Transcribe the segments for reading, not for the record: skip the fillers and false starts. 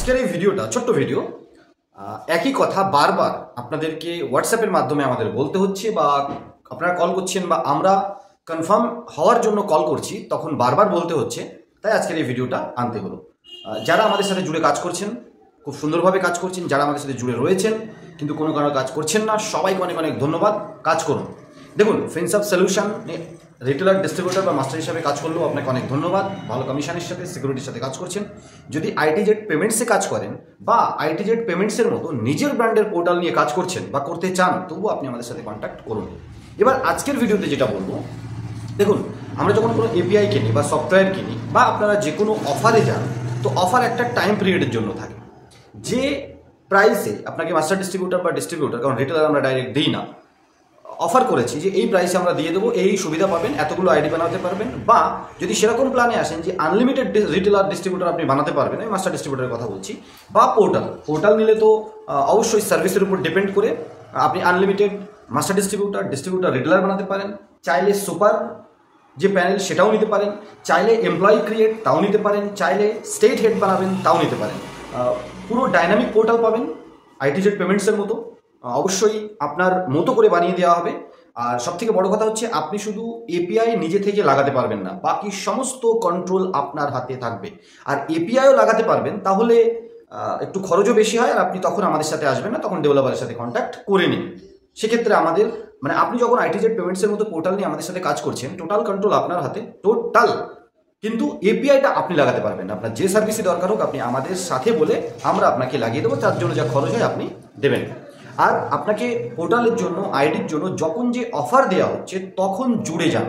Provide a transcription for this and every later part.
আজকের এই ভিডিওটা ছোট্ট ভিডিও, একই কথা বারবার আপনাদেরকে হোয়াটসঅ্যাপের মাধ্যমে আমাদের বলতে হচ্ছে, বা আপনারা কল করছেন বা আমরা কনফার্ম হওয়ার জন্য কল করছি, তখন বারবার বলতে হচ্ছে। তাই আজকের এই ভিডিওটা আনতে হলো। যারা আমাদের সাথে জুড়ে কাজ করছেন, খুব সুন্দরভাবে কাজ করছেন, যারা আমাদের সাথে জুড়ে রয়েছেন কিন্তু কোনো কারণে কাজ করছেন না, সবাইকে অনেক অনেক ধন্যবাদ। কাজ করুন। দেখুন, ফিনসাব সলিউশন রিটেলার, ডিস্ট্রিবিউটর বা মাস্টার হিসাবে কাজ করলেও আপনাকে অনেক ধন্যবাদ। ভালো কমিশনের সাথে, সিকিউরিটির সাথে কাজ করছেন। যদি আইটিজেড পেমেন্টসে কাজ করেন বা আইটিজেড পেমেন্টসের মতো নিজের ব্র্যান্ডের পোর্টাল নিয়ে কাজ করছেন বা করতে চান, তবুও আপনি আমাদের সাথে কন্ট্যাক্ট করুন। এবার আজকের ভিডিওতে যেটা বলবো, দেখুন, আমরা যখন কোনো এপিআই কিনি বা সফটওয়্যার কিনি বা আপনারা যে কোনো অফারে যান, তো অফার একটা টাইম পিরিয়ডের জন্য থাকে। যে প্রাইসে আপনাকে মাস্টার ডিস্ট্রিবিউটর বা ডিস্ট্রিবিউটর, কারণ রিটেলার আমরা ডাইরেক্ট দিই না, অফার করেছি যে এই প্রাইসে আমরা দিয়ে দেবো, এই সুবিধা পাবেন, এতগুলো আইডি বানাতে পারবেন, বা যদি সেরকম প্ল্যানে আসেন যে আনলিমিটেড রিটেলার ডিস্ট্রিবিউটর আপনি বানাতে পারবেন, আমি মাস্টার ডিস্ট্রিবিউটরের কথা বলছি, বা পোর্টাল নিলে তো অবশ্যই সার্ভিসের উপর ডিপেন্ড করে আপনি আনলিমিটেড মাস্টার ডিস্ট্রিবিউটর রিটেলার বানাতে পারেন। চাইলে সুপার যে প্যানেল সেটাও নিতে পারেন, চাইলে এমপ্লয়ি ক্রিয়েট তাও নিতে পারেন, চাইলে স্টেট হেড বানাবেন তাও নিতে পারেন। পুরো ডাইনামিক পোর্টাল পাবেন আইটিজেড পেমেন্টসের মতো, অবশ্যই আপনার মতো করে বানিয়ে দেওয়া হবে। আর সবথেকে বড় কথা হচ্ছে, আপনি শুধু এপিআই নিজে থেকে লাগাতে পারবেন না, বাকি সমস্ত কন্ট্রোল আপনার হাতে থাকবে। আর এপিআইও লাগাতে পারবেন, তাহলে একটু খরচও বেশি হয়, আর আপনি তখন আমাদের সাথে আসবেন না, তখন ডেভেলপারের সাথে কন্ট্যাক্ট করে নিন। সেক্ষেত্রে আমাদের আপনি যখন আইটিজেড পেমেন্টসের মতো পোর্টাল নিয়ে আমাদের সাথে কাজ করছেন, টোটাল কন্ট্রোল আপনার হাতে, টোটাল। কিন্তু এপিআইটা আপনি লাগাতে পারবেন না। আপনার যে সার্ভিসই দরকার হোক, আপনি আমাদের সাথে বলে আমরা আপনাকে লাগিয়ে দেবো, তার জন্য যা খরচ হয় আপনি দেবেন। আর আপনাকে পোর্টালের জন্য, আইডির জন্য যখন যে অফার দেওয়া হচ্ছে তখন জুড়ে যান।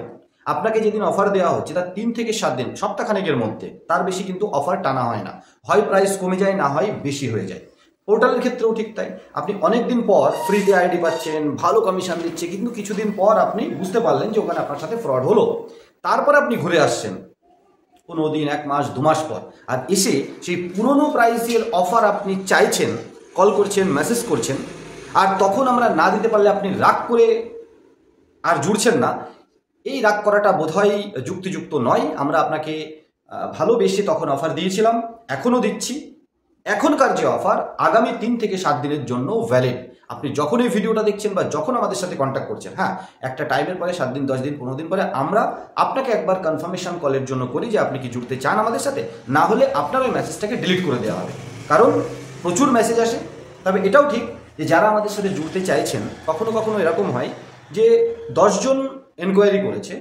আপনাকে যেদিন অফার দেওয়া হচ্ছে তার 3 থেকে 7 দিন, সপ্তাহখানেকের মধ্যে, তার বেশি কিন্তু অফার টানা হয় না। হয় প্রাইস কমে যায়, না হয় বেশি হয়ে যায়। পোর্টালের ক্ষেত্রেও ঠিক তাই। আপনি অনেক দিন পর ফ্রিতে আইডি পাচ্ছেন, ভালো কমিশন দিচ্ছে, কিন্তু কিছুদিন পর আপনি বুঝতে পারলেন যে ওখানে আপনার সাথে ফ্রড হলো। তারপর আপনি ঘুরে আসছেন 15 দিন, 1 মাস, 2 মাস পর, আর এসে সেই পুরনো প্রাইসের অফার আপনি চাইছেন, কল করছেন, মেসেজ করছেন, আর তখন আমরা না দিতে পারলে আপনি রাগ করে আর জুড়ছেন না। এই রাগ করাটা বোধহয় যুক্তিযুক্ত নয়। আমরা আপনাকে ভালোবেসে তখন অফার দিয়েছিলাম, এখনও দিচ্ছি। এখনকার যে অফার আগামী 3 থেকে 7 দিনের জন্য ভ্যালিড। আপনি যখন এই ভিডিওটা দেখছেন বা যখন আমাদের সাথে কন্ট্যাক্ট করছেন, হ্যাঁ, একটা টাইমের পরে 7 দিন, 10 দিন, 15 দিন পরে আমরা আপনাকে একবার কনফার্মেশন কলের জন্য করি যে আপনি কি জুড়তে চান আমাদের সাথে। না হলে আপনার ওই মেসেজটাকে ডিলিট করে দেওয়া হবে, কারণ প্রচুর মেসেজ আসে। তবে এটাও ঠিক যে যারা আমাদের সাথে জুড়তে চাইছেন, কখনো কখনো এরকম হয় যে 10 জন এনকোয়ারি করেছে,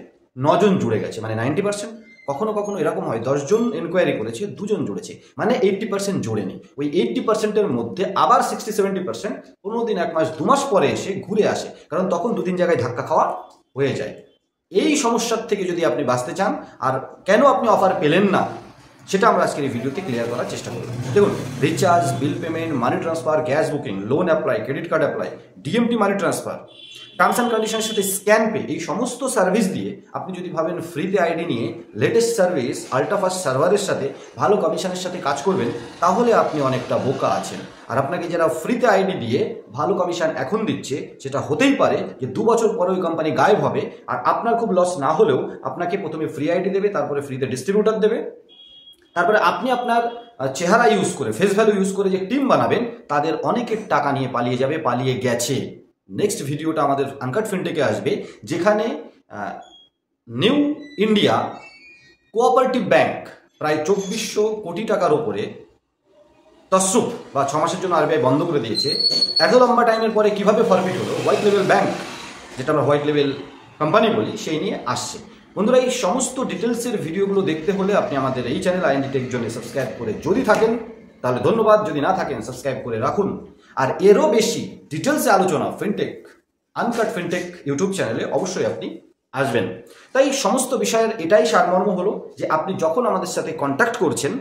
9 জন জুড়ে গেছে, মানে 90%। কখনো কখনো এরকম হয় 10 জন এনকোয়ারি করেছে, 2 জন জুড়েছে, মানে 80% জোড়েনি। ওই 80%-এর মধ্যে আবার 60-70% 15 দিন, 1 মাস, 2 মাস পরে এসে ঘুরে আসে, কারণ তখন 2-3 জায়গায় ধাক্কা খাওয়া হয়ে যায়। এই সমস্যার থেকে যদি আপনি বাঁচতে চান, আর কেন আপনি অফার পেলেন না, সেটা আমরা আজকের এই ভিডিওতে ক্লিয়ার করার চেষ্টা করব। দেখুন, recharge, bill payment, money transfer, gas booking, loan apply, credit card apply, DMT money transfer, terms and কন্ডিশনের সাথে স্ক্যান পে, এই সমস্ত সার্ভিস দিয়ে আপনি যদি ভাবেন ফ্রিতে আইডি নিয়ে লেটেস্ট সার্ভিস, আল্ট্রাফাস্ট সার্ভারের সাথে, ভালো কমিশনের সাথে কাজ করবেন, তাহলে আপনি অনেকটা বোকা আছেন। আর আপনাকে যারা ফ্রিতে আইডি দিয়ে ভালো কমিশন এখন দিচ্ছে, সেটা হতেই পারে যে 2 বছর পরে ওই কোম্পানি গায়েব হবে, আর আপনার খুব লস না হলেও আপনাকে প্রথমে ফ্রি আইডি দেবে, তারপরে ফ্রিতে ডিস্ট্রিবিউটর দেবে, তারপরে আপনি আপনার চেহারা ইউজ করে, ফেস ভ্যালু ইউজ করে যে টিম বানাবেন, তাদের অনেকের টাকা নিয়ে পালিয়ে যাবে, পালিয়ে গেছে। নেক্সট ভিডিওটা আমাদের আনকাট ফিনটেকে আসবে, যেখানে নিউ ইন্ডিয়া কোঅপারেটিভ ব্যাংক প্রায় 2400 কোটি টাকার ওপরে তসরুপ, বা 6 মাসের জন্য আরবিআই বন্ধ করে দিয়েছে। এত লম্বা টাইমের পরে কিভাবে ফরফিট হলো, হোয়াইট লেভেল ব্যাংক, যেটা আমরা হোয়াইট লেভেল কোম্পানি বলি, সেই নিয়ে আসছে। বন্ধুরা, এই সমস্ত ডিটেলসের ভিডিওগুলো দেখতে হলে আপনি আমাদের এই চ্যানেল আইএনডি টেক জোনে সাবস্ক্রাইব করে যদি থাকেন তাহলে ধন্যবাদ, যদি না থাকেন সাবস্ক্রাইব করে রাখুন। আর এরও বেশি ডিটেলসে আলোচনা ফিনটেক, আনকাট ফিনটেক ইউটিউব চ্যানেলে অবশ্যই আপনি আসবেন। তাই সমস্ত বিষয়ের এটাই সারমর্ম হলো যে আপনি যখন আমাদের সাথে কন্ট্যাক্ট করছেন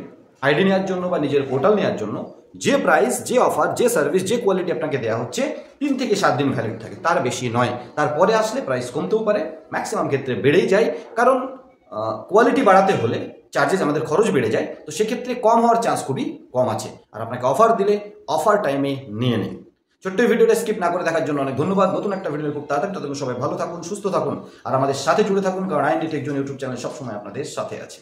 আইডি নেওয়ার জন্য বা নিজের পোর্টাল নেওয়ার জন্য, যে প্রাইস, যে অফার, যে সার্ভিস, যে কোয়ালিটি আপনাকে দেওয়া হচ্ছে, 3 থেকে 7 দিন ভ্যালিড থাকে, তার বেশি নয়। তারপরে আসলে প্রাইস কমতেও পারে, ম্যাক্সিমাম ক্ষেত্রে বেড়েই যায়, কারণ কোয়ালিটি বাড়াতে হলে চার্জেস, আমাদের খরচ বেড়ে যায়, তো সেক্ষেত্রে কম হওয়ার চান্স খুবই কম আছে। আর আপনাকে অফার দিলে অফার টাইমে নিয়ে নিন। ছোট্ট ভিডিওটা স্কিপ না করে দেখার জন্য অনেক ধন্যবাদ। নতুন একটা ভিডিও খুব তাড়াতাড়ি, ততক্ষণ সবাই ভালো থাকুন, সুস্থ থাকুন, আর আমাদের সাথে জুড়ে থাকুন, কারণ IND Tech Zone YouTube channel সবসময় আপনাদের সাথে আছে।